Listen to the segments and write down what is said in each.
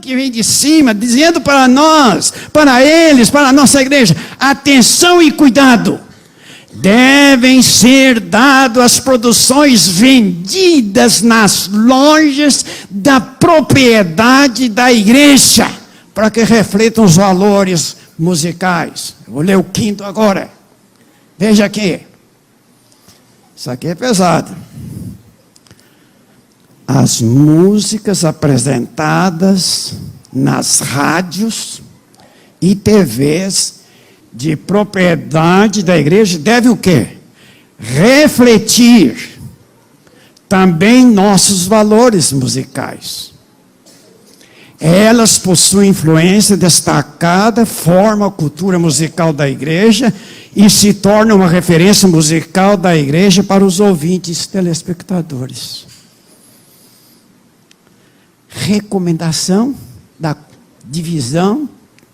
que vem de cima, dizendo para nós, para eles, para a nossa igreja: atenção e cuidado. Devem ser dadas as produções vendidas nas lojas da propriedade da igreja, para que reflitam os valores musicais. Eu vou ler o 5º agora. Veja aqui. Isso aqui é pesado. As músicas apresentadas nas rádios e TVs de propriedade da igreja devem o quê? Refletir também nossos valores musicais. Elas possuem influência destacada, formam a cultura musical da igreja e se tornam uma referência musical da igreja para os ouvintes telespectadores. Recomendação da divisão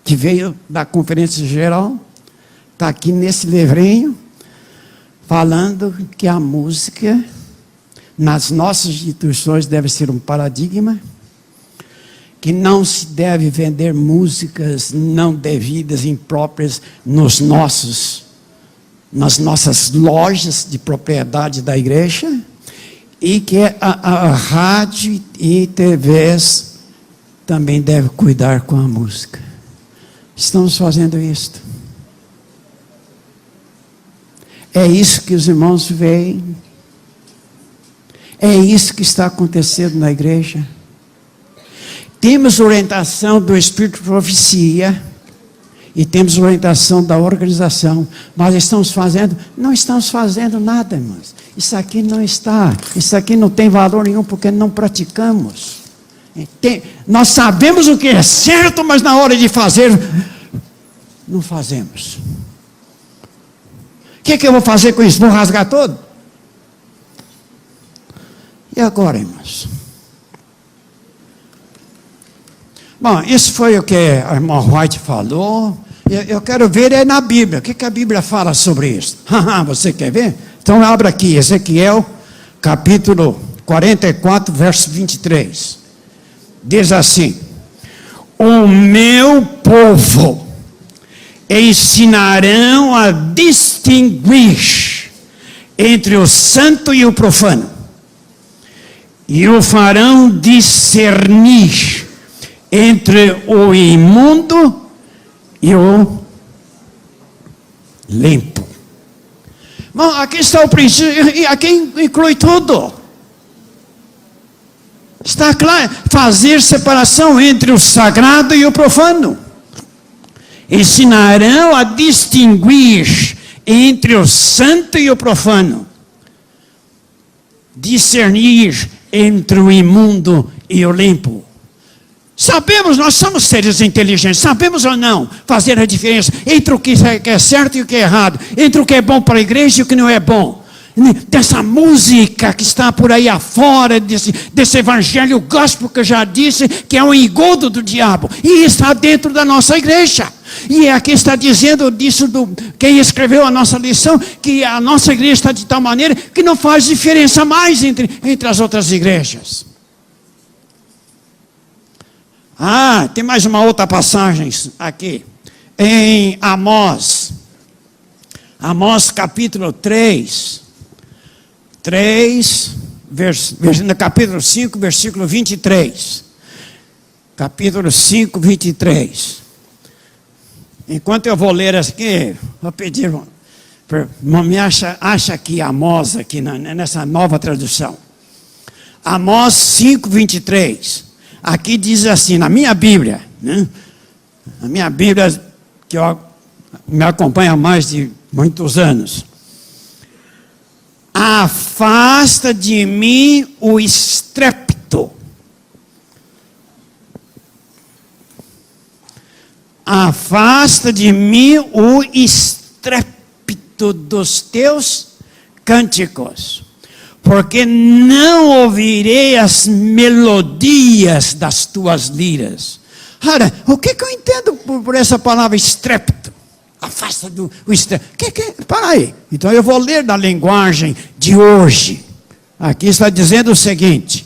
que veio da Conferência Geral, está aqui nesse livrinho, falando que a música nas nossas instituições deve ser um paradigma, que não se deve vender músicas não devidas, impróprias nas nossas lojas de propriedade da igreja, e que a rádio e TVs também devem cuidar com a música. Estamos fazendo isto. É isso que os irmãos veem. É isso que está acontecendo na igreja. Temos orientação do Espírito de Profecia e temos orientação da organização. Mas não estamos fazendo nada, irmãos. Isso aqui não tem valor nenhum porque não praticamos. Nós sabemos o que é certo, mas na hora de fazer, não fazemos. O que eu vou fazer com isso? Vou rasgar todo? E agora, irmãos? Bom, isso foi o que a irmã White falou. Eu quero ver na Bíblia. O que a Bíblia fala sobre isso? Você quer ver? Então abra aqui, Ezequiel, capítulo 44, verso 23. Diz assim: o meu povo ensinarão a distinguir entre o santo e o profano, e o farão discernir entre o imundo e o limpo. Bom, aqui está o princípio, e aqui inclui tudo. Está claro, fazer separação entre o sagrado e o profano. Ensinarão a distinguir entre o santo e o profano. Discernir entre o imundo e o limpo. Sabemos, nós somos seres inteligentes, sabemos ou não fazer a diferença entre o que é certo e o que é errado, entre o que é bom para a igreja e o que não é bom. Dessa música que está por aí afora, desse evangelho gospel que eu já disse, que é um engodo do diabo, e está dentro da nossa igreja. E aqui está dizendo disso, quem escreveu a nossa lição, que a nossa igreja está de tal maneira que não faz diferença mais entre as outras igrejas. Tem mais uma outra passagem aqui, em Amós. Amós capítulo 3, no capítulo 5, versículo 23. Capítulo 5, 23. Enquanto eu vou ler aqui, vou pedir, me acha aqui Amós, aqui nessa nova tradução. Amós 5, 23. Aqui diz assim, na minha Bíblia, né? A minha Bíblia, que me acompanha há mais de muitos anos. Afasta de mim o estrépito. Afasta de mim o estrépito dos teus cânticos, porque não ouvirei as melodias das tuas liras. Ora, o que eu entendo por essa palavra estrépito? Afasta do estrépito. Para aí. Então eu vou ler na linguagem de hoje. Aqui está dizendo o seguinte: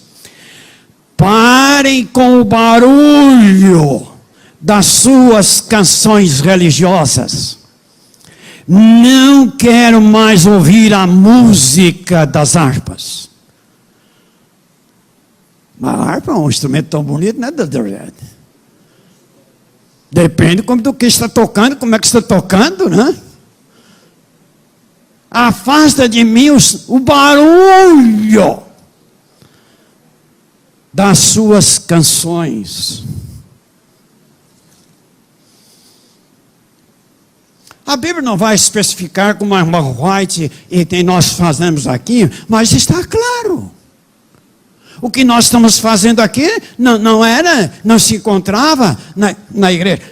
Parem com o barulho das suas canções religiosas. Não quero mais ouvir a música das harpas. A harpa é um instrumento tão bonito, né, doutor? Depende do que está tocando, como é que está tocando, né? Afasta de mim o barulho das suas canções. A Bíblia não vai especificar como a irmã White e nós fazemos aqui, mas está claro. O que nós estamos fazendo aqui não se encontrava na igreja.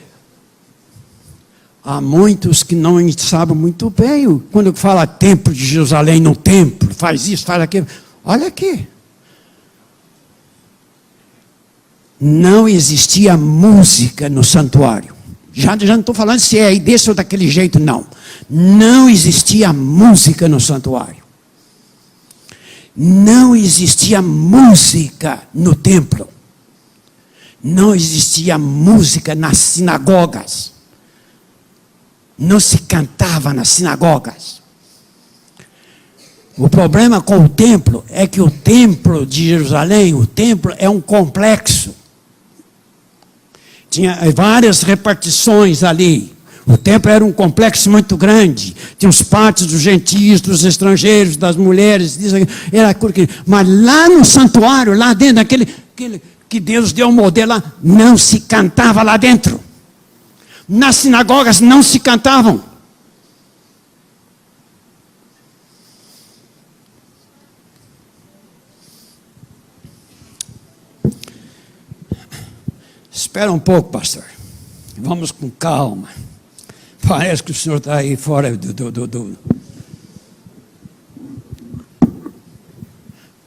Há muitos que não sabem muito bem, quando fala templo de Jerusalém, no templo, faz isso, faz aquilo. Olha aqui. Não existia música no santuário. Já não estou falando se é desse ou daquele jeito, não. Não existia música no santuário. Não existia música no templo. Não existia música nas sinagogas. Não se cantava nas sinagogas. O problema com o templo é que o templo de Jerusalém, o templo é um complexo. Tinha várias repartições ali. O templo era um complexo muito grande. Tinha os pátios dos gentios, dos estrangeiros, das mulheres. Mas lá no santuário, lá dentro, aquele que Deus deu um modelo lá, não se cantava lá dentro. Nas sinagogas não se cantavam. Espera um pouco, pastor. Vamos com calma. Parece que o senhor está aí fora do...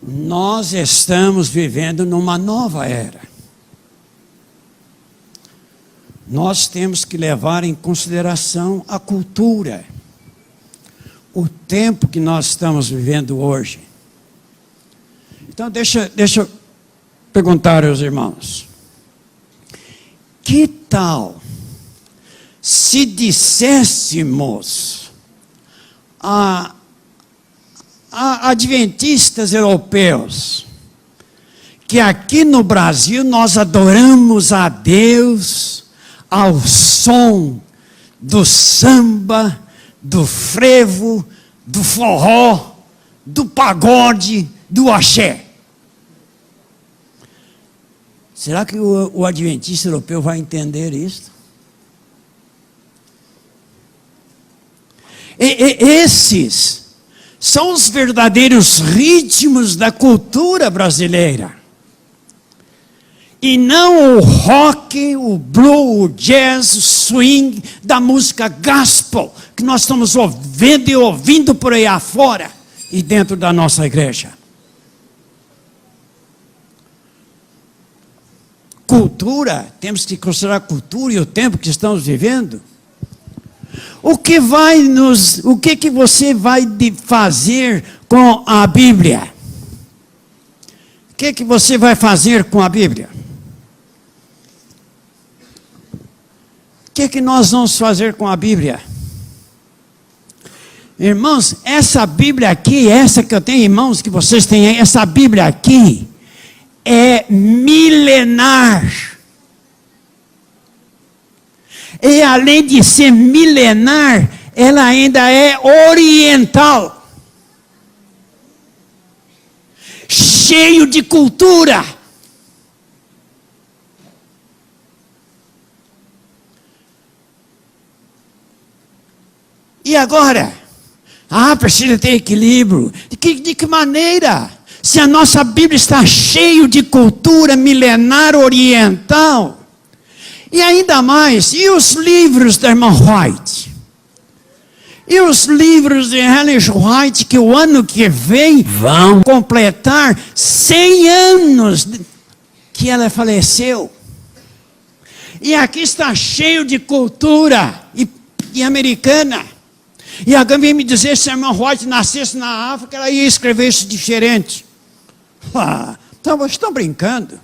Nós estamos vivendo numa nova era. Nós temos que levar em consideração a cultura. O tempo que nós estamos vivendo hoje. Então, deixa eu perguntar aos irmãos. Que tal se disséssemos a adventistas europeus que aqui no Brasil nós adoramos a Deus ao som do samba, do frevo, do forró, do pagode, do axé? Será que o adventista europeu vai entender isso? Esses são os verdadeiros ritmos da cultura brasileira. E não o rock, o blues, o jazz, o swing da música gospel que nós estamos ouvindo e ouvindo por aí afora e dentro da nossa igreja. Cultura, temos que considerar a cultura e o tempo que estamos vivendo. O que você vai fazer com a Bíblia? O que você vai fazer com a Bíblia? O que nós vamos fazer com a Bíblia? Irmãos, essa Bíblia aqui, essa que eu tenho em mãos, que vocês têm aí, essa Bíblia aqui, é milenar. E além de ser milenar, ela ainda é oriental. Cheio de cultura. E agora? Precisa ter equilíbrio. De que maneira? Se a nossa Bíblia está cheia de cultura milenar oriental, e ainda mais, e os livros da irmã White? E os livros de Ellen White, que o ano que vem vão completar 100 anos que ela faleceu. E aqui está cheio de cultura e americana. E alguém vem me dizer, se a irmã White nascesse na África, ela ia escrever isso diferente. Então, vocês estão brincando.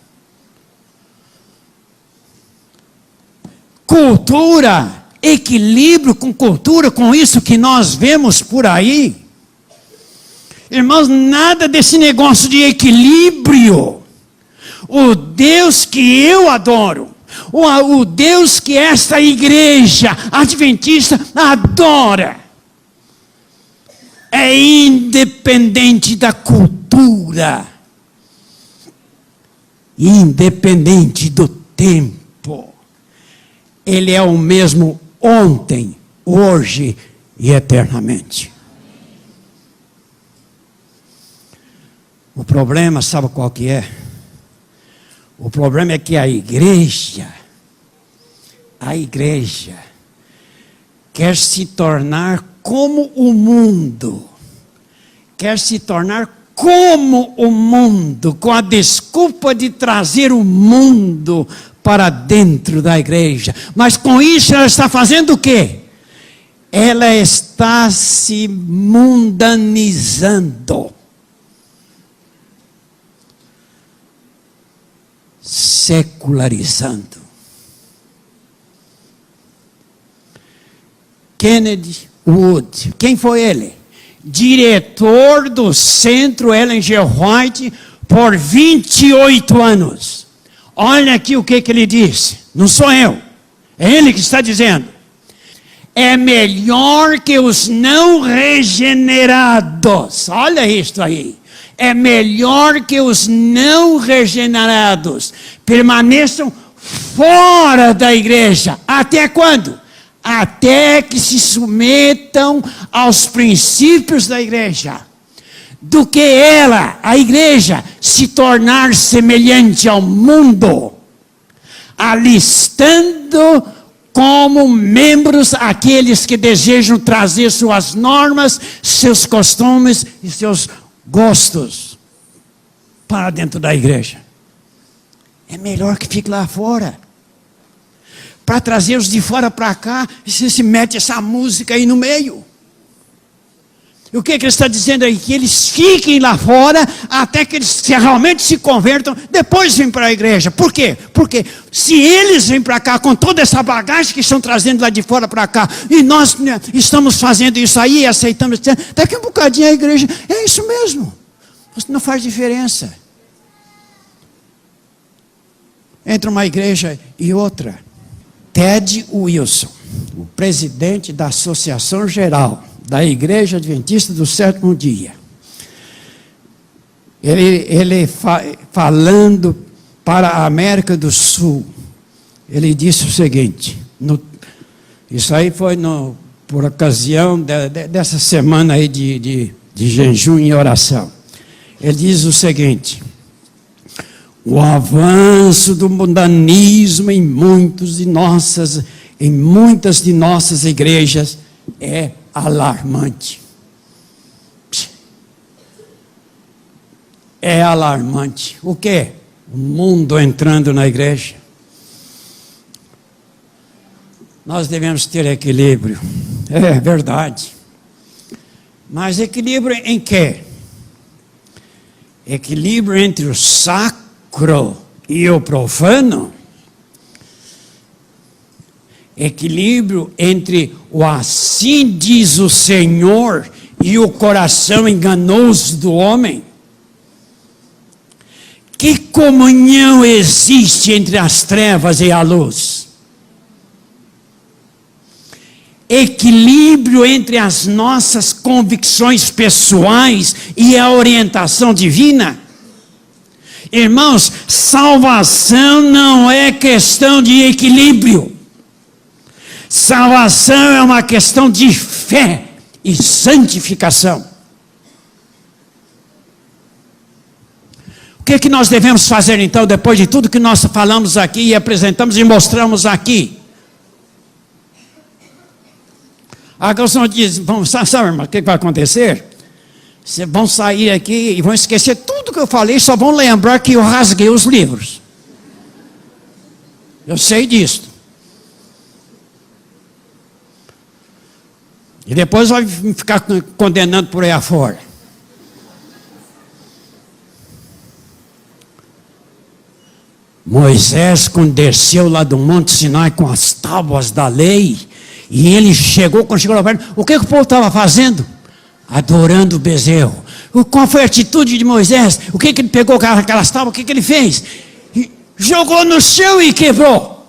cultura, equilíbrio com cultura, com isso que nós vemos por aí. Irmãos, nada desse negócio de equilíbrio. O Deus que eu adoro, o Deus que esta igreja adventista adora, é independente da cultura, independente do tempo. Ele é o mesmo ontem, hoje e eternamente. O problema, sabe qual que é? O problema é que a igreja quer se tornar como o mundo, quer se tornar como o mundo, com a desculpa de trazer o mundo para dentro da igreja. Mas com isso ela está fazendo o quê? Ela está se mundanizando. Secularizando. Kenneth Wood, quem foi ele? Diretor do Centro Ellen G. White por 28 anos. Olha aqui o que ele disse. Não sou eu, é ele que está dizendo. É melhor que os não regenerados. Olha isto aí. É melhor que os não regenerados permaneçam fora da igreja. Até quando? Até que se submetam aos princípios da igreja. Do que ela, a igreja, se tornar semelhante ao mundo, alistando como membros aqueles que desejam trazer suas normas, seus costumes e seus gostos para dentro da igreja. É melhor que fique lá fora. Para trazer os de fora para cá, você se mete essa música aí no meio. E o que ele está dizendo aí? Que eles fiquem lá fora até que eles realmente se convertam, depois vêm para a igreja. Por quê? Porque se eles vêm para cá com toda essa bagagem que estão trazendo lá de fora para cá, e nós estamos fazendo isso aí, aceitamos, daqui a um bocadinho a igreja, é isso mesmo. Não faz diferença entre uma igreja e outra. Ted Wilson, o presidente da Associação Geral da Igreja Adventista do Sétimo Dia, ele falando para a América do Sul, ele disse o seguinte, isso aí foi por ocasião dessa semana aí de jejum e oração. Ele diz o seguinte: o avanço do mundanismo em muitas de nossas igrejas é alarmante. É alarmante. O quê? O mundo entrando na igreja. Nós devemos ter equilíbrio. É verdade. Mas equilíbrio em quê? Equilíbrio entre o sacro e o profano. Equilíbrio entre o assim diz o Senhor e o coração enganoso do homem. Que comunhão existe entre as trevas e a luz? Equilíbrio entre as nossas convicções pessoais e a orientação divina? Irmãos, salvação não é questão de equilíbrio. Salvação é uma questão de fé e santificação. O que nós devemos fazer então, depois de tudo que nós falamos aqui e apresentamos e mostramos aqui? Agora você diz, sabe, irmão, o que vai acontecer? Vocês vão sair aqui e vão esquecer tudo que eu falei, só vão lembrar que eu rasguei os livros. Eu sei disso. E depois vai ficar condenando por aí afora. Moisés, quando desceu lá do Monte Sinai com as tábuas da lei, e ele chegou, quando chegou lá perto, o que o povo estava fazendo? Adorando o bezerro. Qual foi a atitude de Moisés? O que ele pegou aquelas tábuas, o que ele fez? Jogou no chão e quebrou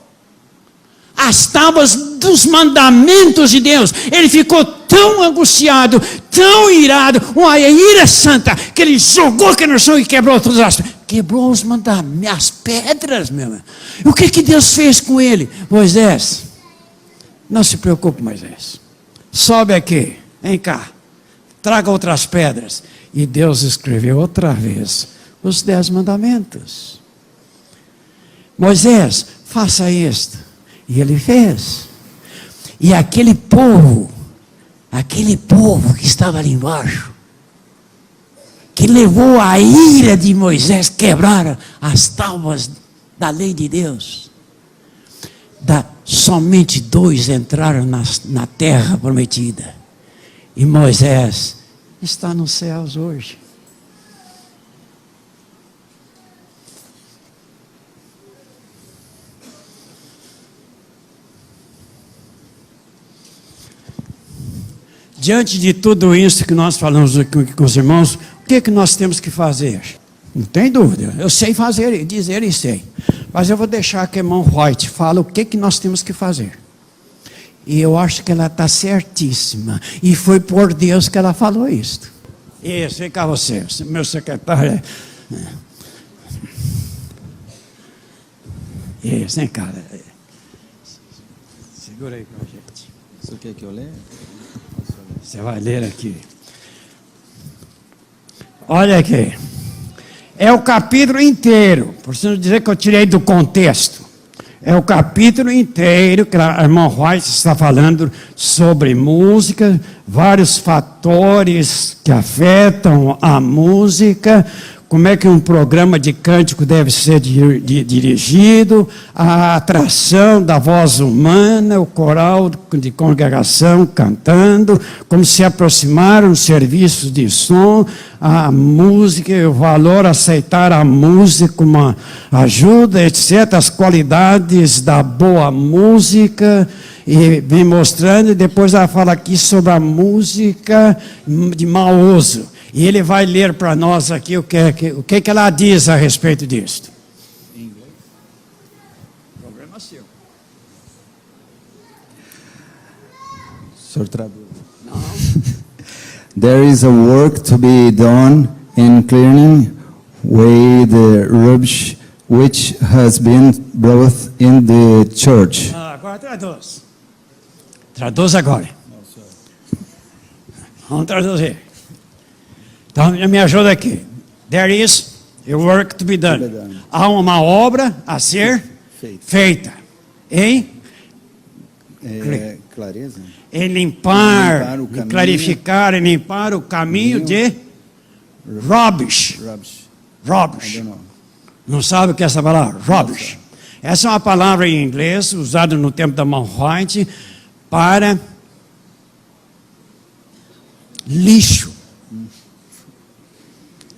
as tábuas dos mandamentos de Deus. Ele ficou tão angustiado, tão irado, uma ira santa, que ele jogou aquilo no chão e quebrou todas as... Quebrou os mandamentos, as pedras, meu irmão. E o que Deus fez com ele? Moisés, não se preocupe, Moisés. Sobe aqui, vem cá. Traga outras pedras. E Deus escreveu outra vez os 10 mandamentos. Moisés, faça isto. E ele fez. E aquele povo que estava ali embaixo, que levou a ira de Moisés, quebraram as tábuas da lei de Deus. Somente 2 entraram na terra prometida. E Moisés está nos céus hoje. Diante de tudo isso que nós falamos aqui com os irmãos, o que nós temos que fazer? Não tem dúvida, eu sei fazer, dizer e sei. Mas eu vou deixar que a irmã White fale o que nós temos que fazer. E eu acho que ela está certíssima. E foi por Deus que ela falou isso. Isso, vem cá você, meu secretário. Isso, vem cá. Segura aí com a gente. Você quer que eu leia? Você vai ler aqui. Olha aqui. É o capítulo inteiro. Por isso não dizer que eu tirei do contexto. É o capítulo inteiro que a irmã White está falando sobre música, vários fatores que afetam a música, como é que um programa de cântico deve ser dirigido, a atração da voz humana, o coral de congregação cantando, como se aproximar um serviço de som, a música, o valor aceitar a música como uma ajuda, etc., as qualidades da boa música, e vem mostrando, e depois ela fala aqui sobre a música de mau uso. E ele vai ler para nós aqui o que ela diz a respeito disso. Em inglês? Problema seu. O senhor traduz. Não. There is a work to be done in clearing away the rubbish which has been brought in the church. Agora traduz. Traduz agora. Vamos traduzir. Então, me ajuda aqui. There is a work to be done. Há uma obra a ser feita. Em Clareza? em limpar, o caminho, clarificar, em limpar o caminho de rubbish. Rubbish. I don't know. Não sabe o que é essa palavra? Rubbish. Essa é uma palavra em inglês usada no tempo da irmã White para lixo.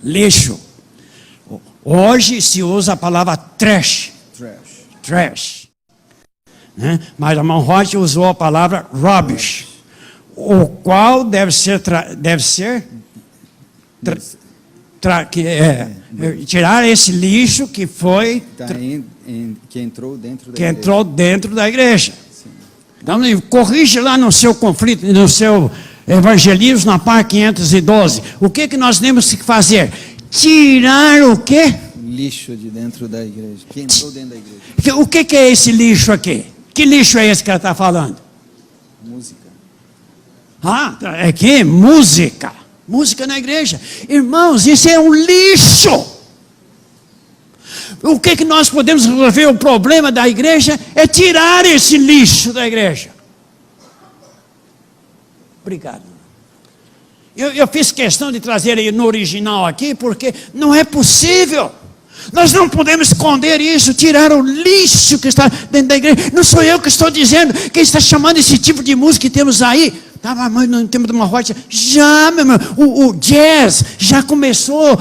Lixo. Hoje se usa a palavra trash. Trash. Né? Mas a irmã White usou a palavra rubbish, o qual deve ser tirar esse lixo que foi que entrou dentro da que igreja. entrou dentro da igreja. Então, corrige lá no seu conflito, no seu evangelismo, na página 512. O que nós temos que fazer? Tirar o quê? Lixo de dentro da igreja. Que entrou dentro da igreja. O que é esse lixo aqui? Que lixo é esse que ela está falando? Música. É que música. Música na igreja. Irmãos, isso é um lixo. O que nós podemos resolver? O problema da igreja é tirar esse lixo da igreja. Obrigado. Eu fiz questão de trazer ele no original aqui, porque não é possível. Nós não podemos esconder isso, tirar o lixo que está dentro da igreja. Não sou eu que estou dizendo, quem está chamando esse tipo de música que temos aí, Mas no tempo do Morrote, já, meu irmão, o jazz já começou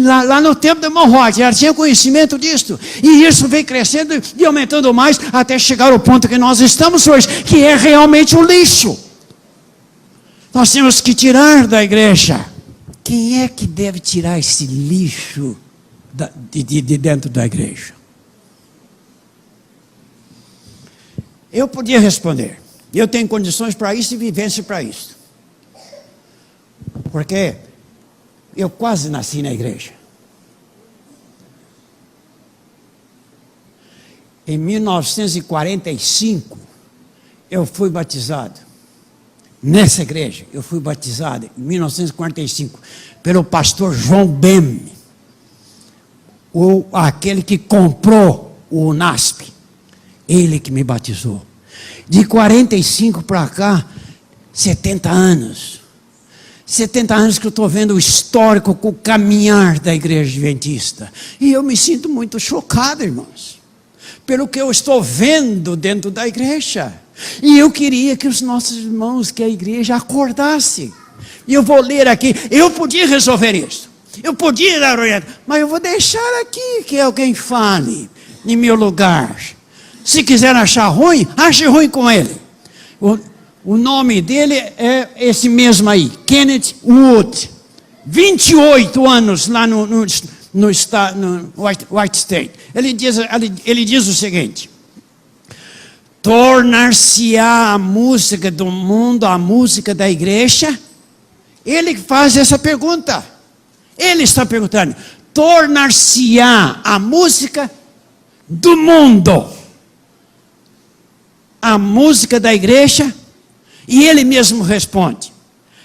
lá no tempo do Morrote, já tinha conhecimento disso. E isso vem crescendo e aumentando mais até chegar ao ponto que nós estamos hoje, que é realmente o lixo. Nós temos que tirar da igreja. Quem é que deve tirar esse lixo de dentro da igreja? Eu podia responder. Eu tenho condições para isso e vivência para isso. Porque eu quase nasci na igreja. Em 1945, eu fui batizado. Nessa igreja, eu fui batizado em 1945 pelo pastor João Bem, aquele que comprou o UNASP. Ele que me batizou. De 45 para cá, 70 anos. 70 anos que eu estou vendo o histórico, o caminhar da igreja adventista. E eu me sinto muito chocado, irmãos, pelo que eu estou vendo dentro da igreja. E eu queria que os nossos irmãos, que a igreja acordasse. E eu vou ler aqui, eu podia resolver isso. Eu podia dar orientação, mas eu vou deixar aqui que alguém fale em meu lugar. Se quiser achar ruim, ache ruim com ele. O nome dele é esse mesmo aí, Kenneth Wood. 28 anos lá no White State. Ele diz o seguinte: tornar-se-á a música do mundo a música da igreja? Ele faz essa pergunta. Ele está perguntando: tornar-se-á a música do mundo a música da igreja? E ele mesmo responde.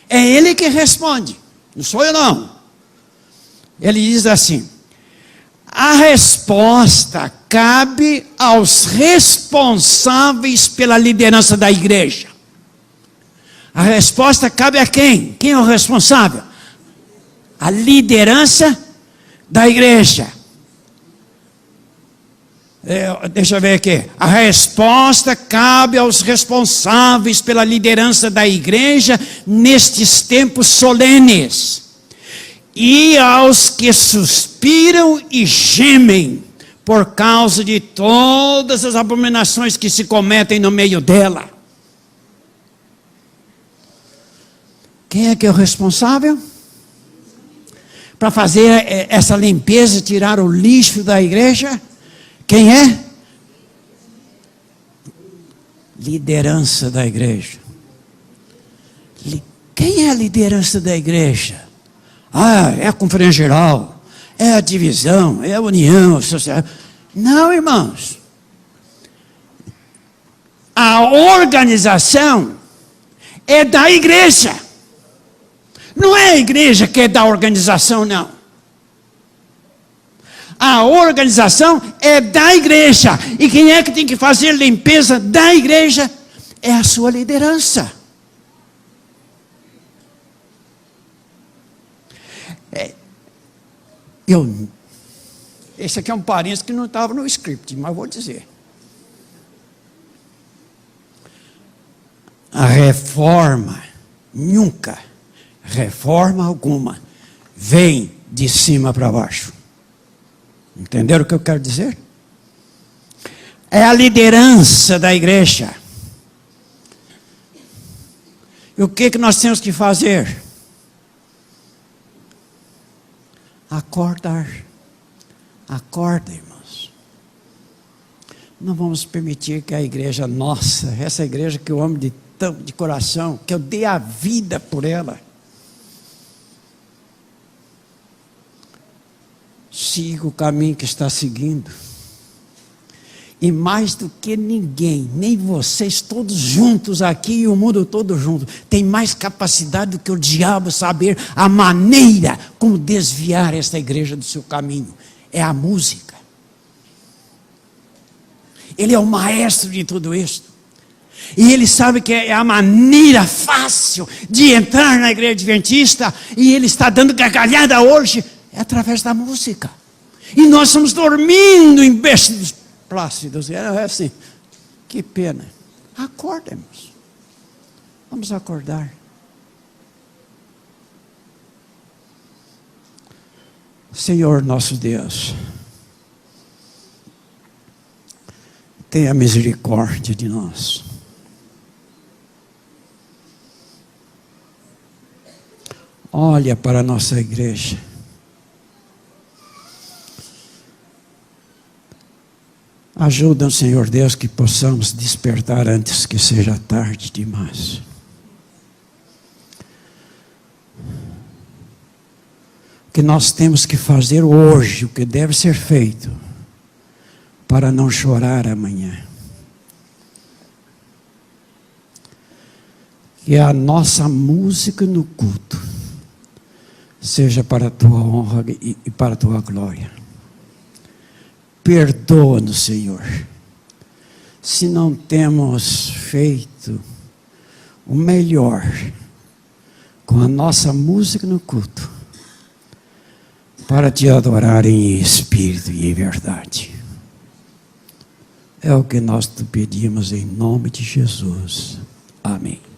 É ele que responde, não sou eu não. Ele diz assim: a resposta cabe aos responsáveis pela liderança da igreja. A resposta cabe a quem? Quem é o responsável? A liderança da igreja. Deixa eu ver aqui. A resposta cabe aos responsáveis pela liderança da igreja nestes tempos solenes. E aos que suspiram e gemem por causa de todas as abominações que se cometem no meio dela. Quem é que é o responsável para fazer essa limpeza, tirar o lixo da igreja? Quem é? Liderança da igreja. Quem é a liderança da igreja? É a conferência geral, é a divisão, é a união, a sociedade. Não, irmãos. A organização é da igreja. Não é a igreja que é da organização, não. A organização é da igreja. E quem é que tem que fazer limpeza da igreja? É a sua liderança. Esse aqui é um parênteses que não estava no script, mas vou dizer. A reforma, nunca, reforma alguma, vem de cima para baixo. Entenderam o que eu quero dizer? É a liderança da igreja. E o que nós temos que fazer? Acordar. Acorda, irmãos. Não vamos permitir que a igreja nossa, essa igreja que eu amo de coração, que eu dei a vida por ela, siga o caminho que está seguindo. E mais do que ninguém, nem vocês todos juntos aqui e o mundo todo junto, tem mais capacidade do que o diabo saber a maneira como desviar esta igreja do seu caminho. É a música. Ele é o maestro de tudo isso. E ele sabe que é a maneira fácil de entrar na igreja adventista, e ele está dando gargalhada hoje, é através da música. E nós estamos dormindo em berços plácidos. É assim, que pena. Acordemos. Vamos acordar. Senhor nosso Deus, tenha misericórdia de nós. Olha para a nossa igreja. Ajuda, Senhor Deus, que possamos despertar antes que seja tarde demais. Que nós temos que fazer hoje o que deve ser feito para não chorar amanhã. Que a nossa música no culto seja para a tua honra e para a tua glória. Perdoa-nos, Senhor, se não temos feito o melhor com a nossa música no culto, para te adorar em espírito e em verdade. É o que nós te pedimos em nome de Jesus. Amém.